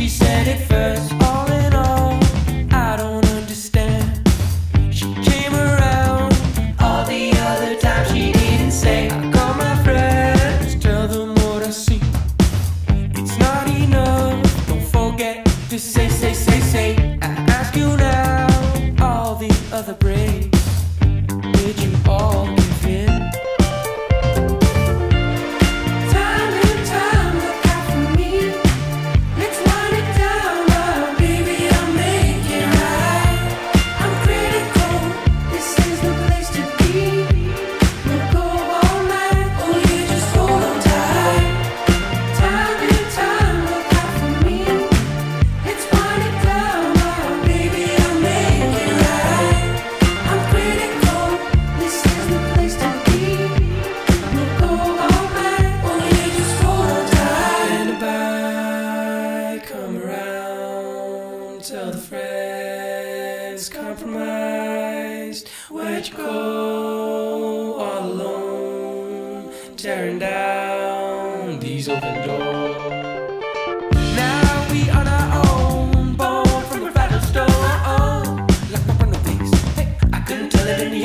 she said it first. All in all, I don't understand. She came around all the other times she didn't say. I call my friends, tell them what I see. It's not enough, don't forget to say. I ask you now, all the other breaks, did you all give in? Time and time, look out for me. Let's wind it down, now, baby, I'll make it right. I'm critical, this is the place to be. We'll go all night, oh yeah, just hold on tight. Time and time, look out for me. Let's wind it down, now, baby, I'll make it right. I'm critical, this is the place to be. We'll go all night, oh yeah, just hold on tight. And about, come around, tell the friends, compromised. Where'd you go, all alone, tearing down these open doors? Now we on our own, born from a fragile stone. Like my front of these, hey, I couldn't tell it any